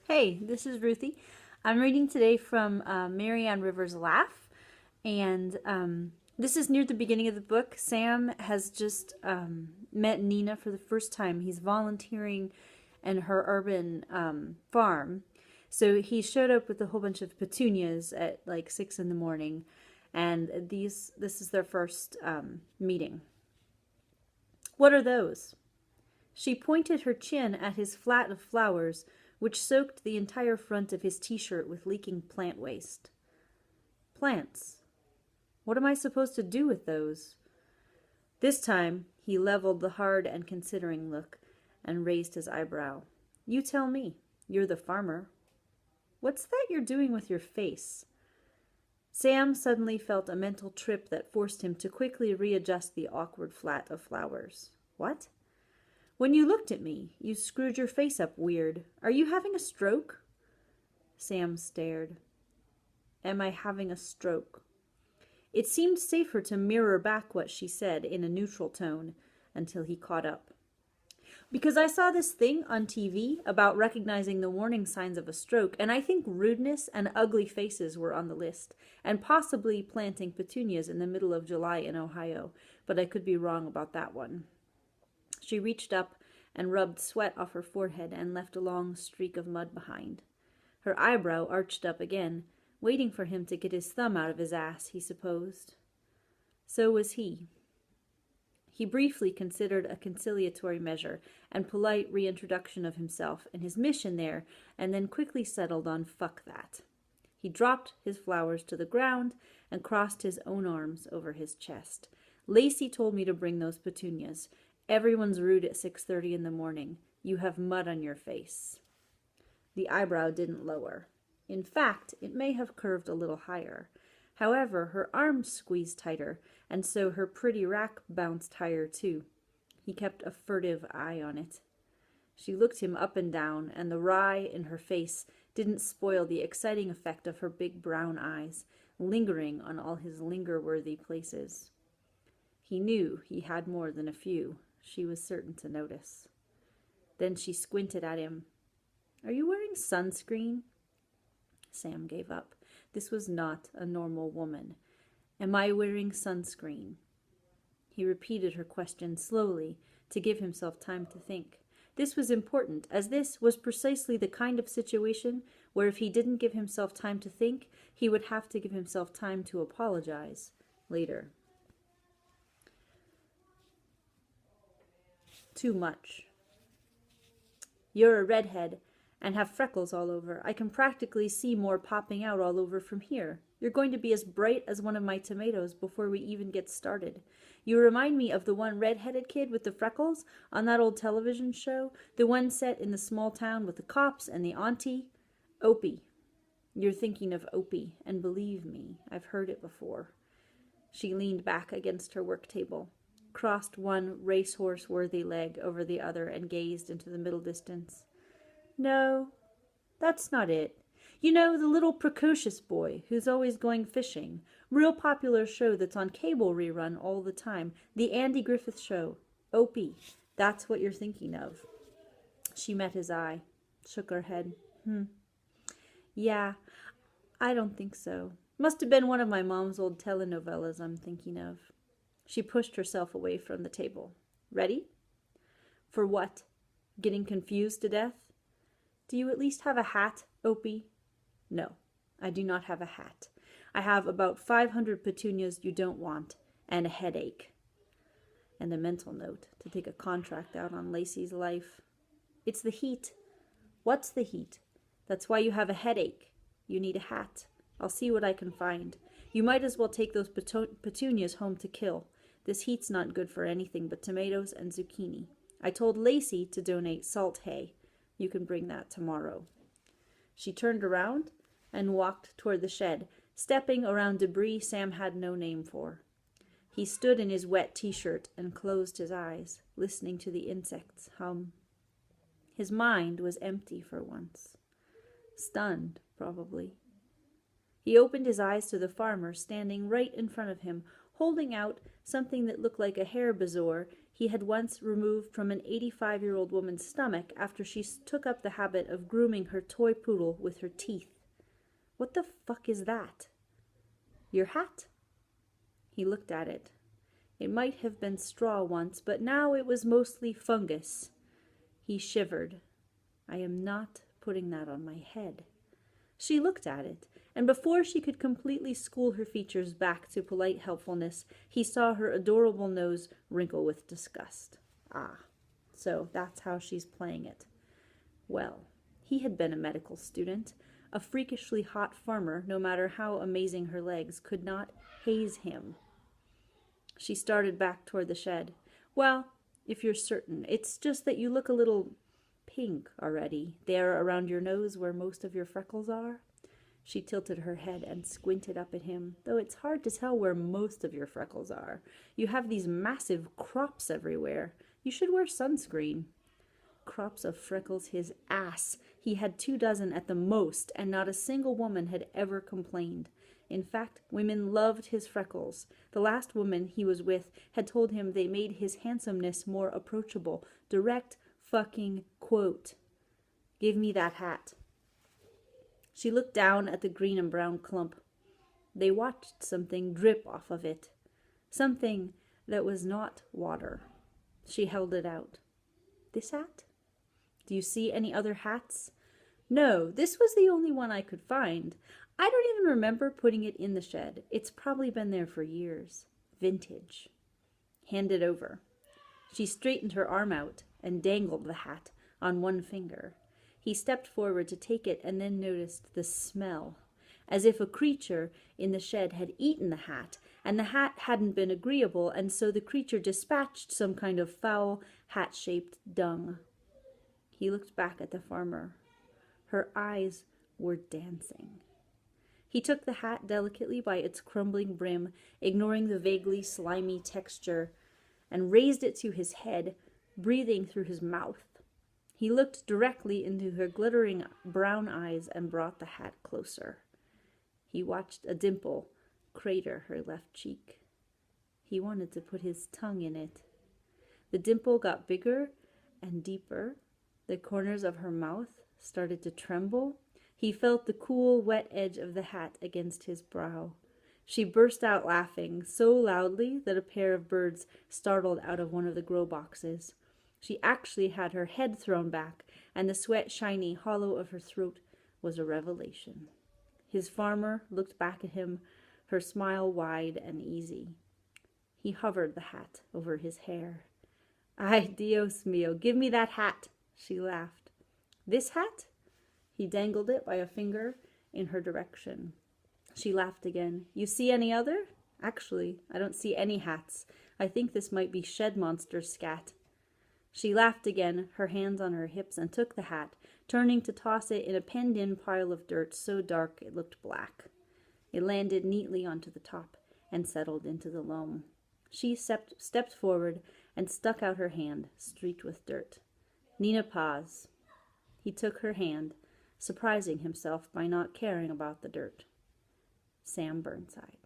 Hey, this is Ruthie. I'm reading today from Marianne Rivers' Laugh, and this is near the beginning of the book. Sam has just met Nina for the first time. He's volunteering in her urban farm. So he showed up with a whole bunch of petunias at like 6 in the morning, and this is their first meeting. What are those? She pointed her chin at his flat of flowers, which soaked the entire front of his t-shirt with leaking plant waste. Plants. What am I supposed to do with those? This time, he leveled the hard and considering look and raised his eyebrow. You tell me. You're the farmer. What's that you're doing with your face? Sam suddenly felt a mental trip that forced him to quickly readjust the awkward flat of flowers. What? When you looked at me, you screwed your face up weird. Are you having a stroke? Sam stared. Am I having a stroke? It seemed safer to mirror back what she said in a neutral tone until he caught up. Because I saw this thing on TV about recognizing the warning signs of a stroke, and I think rudeness and ugly faces were on the list, and possibly planting petunias in the middle of July in Ohio, but I could be wrong about that one. She reached up and rubbed sweat off her forehead and left a long streak of mud behind. Her eyebrow arched up again, waiting for him to get his thumb out of his ass, he supposed. So was he. He briefly considered a conciliatory measure and polite reintroduction of himself and his mission there, and then quickly settled on fuck that. He dropped his flowers to the ground and crossed his own arms over his chest. Lacey told me to bring those petunias. Everyone's rude at 6:30 in the morning. You have mud on your face. The eyebrow didn't lower. In fact, it may have curved a little higher. However, her arms squeezed tighter, and so her pretty rack bounced higher too. He kept a furtive eye on it. She looked him up and down, and the wry in her face didn't spoil the exciting effect of her big brown eyes, lingering on all his linger-worthy places. He knew he had more than a few. She was certain to notice. Then she squinted at him. Are you wearing sunscreen? Sam gave up. This was not a normal woman. Am I wearing sunscreen? He repeated her question slowly to give himself time to think. This was important, as this was precisely the kind of situation where if he didn't give himself time to think, he would have to give himself time to apologize later. Too much. You're a redhead and have freckles all over. I can practically see more popping out all over from here. You're going to be as bright as one of my tomatoes before we even get started. You remind me of the one red-headed kid with the freckles on that old television show, the one set in the small town with the cops and the auntie. Opie. You're thinking of Opie, and believe me, I've heard it before. She leaned back against her work table, crossed one racehorse-worthy leg over the other, and gazed into the middle distance. No, that's not it. You know, the little precocious boy who's always going fishing. Real popular show that's on cable rerun all the time. The Andy Griffith Show. Opie. That's what you're thinking of. She met his eye, shook her head. Yeah, I don't think so. Must have been one of my mom's old telenovelas I'm thinking of. She pushed herself away from the table. Ready? For what? Getting confused to death? Do you at least have a hat, Opie? No, I do not have a hat. I have about 500 petunias you don't want, and a headache. And a mental note to take a contract out on Lacey's life. It's the heat. What's the heat? That's why you have a headache. You need a hat. I'll see what I can find. You might as well take those petunias home to kill. This heat's not good for anything but tomatoes and zucchini. I told Lacey to donate salt hay. You can bring that tomorrow. She turned around and walked toward the shed, stepping around debris Sam had no name for. He stood in his wet t-shirt and closed his eyes, listening to the insects hum. His mind was empty for once. Stunned, probably. He opened his eyes to the farmer standing right in front of him, holding out something that looked like a hair bezoar he had once removed from an 85-year-old woman's stomach after she took up the habit of grooming her toy poodle with her teeth. What the fuck is that? Your hat? He looked at it. It might have been straw once, but now it was mostly fungus. He shivered. I am not putting that on my head. She looked at it, and before she could completely school her features back to polite helpfulness, he saw her adorable nose wrinkle with disgust. Ah, so that's how she's playing it. Well, he had been a medical student. A freakishly hot farmer, no matter how amazing her legs, could not haze him. She started back toward the shed. Well, if you're certain, it's just that you look a little pink already, there around your nose where most of your freckles are. She tilted her head and squinted up at him, though it's hard to tell where most of your freckles are. You have these massive crops everywhere. You should wear sunscreen. Crops of freckles, his ass. He had 24 at the most, and not a single woman had ever complained. In fact, women loved his freckles. The last woman he was with had told him they made his handsomeness more approachable. Direct fucking quote. Give me that hat. She looked down at the green and brown clump. They watched something drip off of it. Something that was not water. She held it out. This hat? Do you see any other hats? No, this was the only one I could find. I don't even remember putting it in the shed. It's probably been there for years. Vintage. Hand it over. She straightened her arm out and dangled the hat on one finger. He stepped forward to take it and then noticed the smell, as if a creature in the shed had eaten the hat, and the hat hadn't been agreeable, and so the creature dispatched some kind of foul, hat-shaped dung. He looked back at the farmer. Her eyes were dancing. He took the hat delicately by its crumbling brim, ignoring the vaguely slimy texture, and raised it to his head, breathing through his mouth. He looked directly into her glittering brown eyes and brought the hat closer. He watched a dimple crater her left cheek. He wanted to put his tongue in it. The dimple got bigger and deeper. The corners of her mouth started to tremble. He felt the cool, wet edge of the hat against his brow. She burst out laughing, so loudly that a pair of birds startled out of one of the grow boxes. She actually had her head thrown back, and the sweat shiny hollow of her throat was a revelation. His farmer looked back at him, her smile wide and easy. He hovered the hat over his hair. Ay, Dios mio, give me that hat, she laughed. This hat? He dangled it by a finger in her direction. She laughed again. You see any other? Actually, I don't see any hats. I think this might be Shed Monster's scat. She laughed again, her hands on her hips, and took the hat, turning to toss it in a penned-in pile of dirt so dark it looked black. It landed neatly onto the top and settled into the loam. She stepped forward and stuck out her hand, streaked with dirt. Nina paused. He took her hand, surprising himself by not caring about the dirt. Sam Burnside.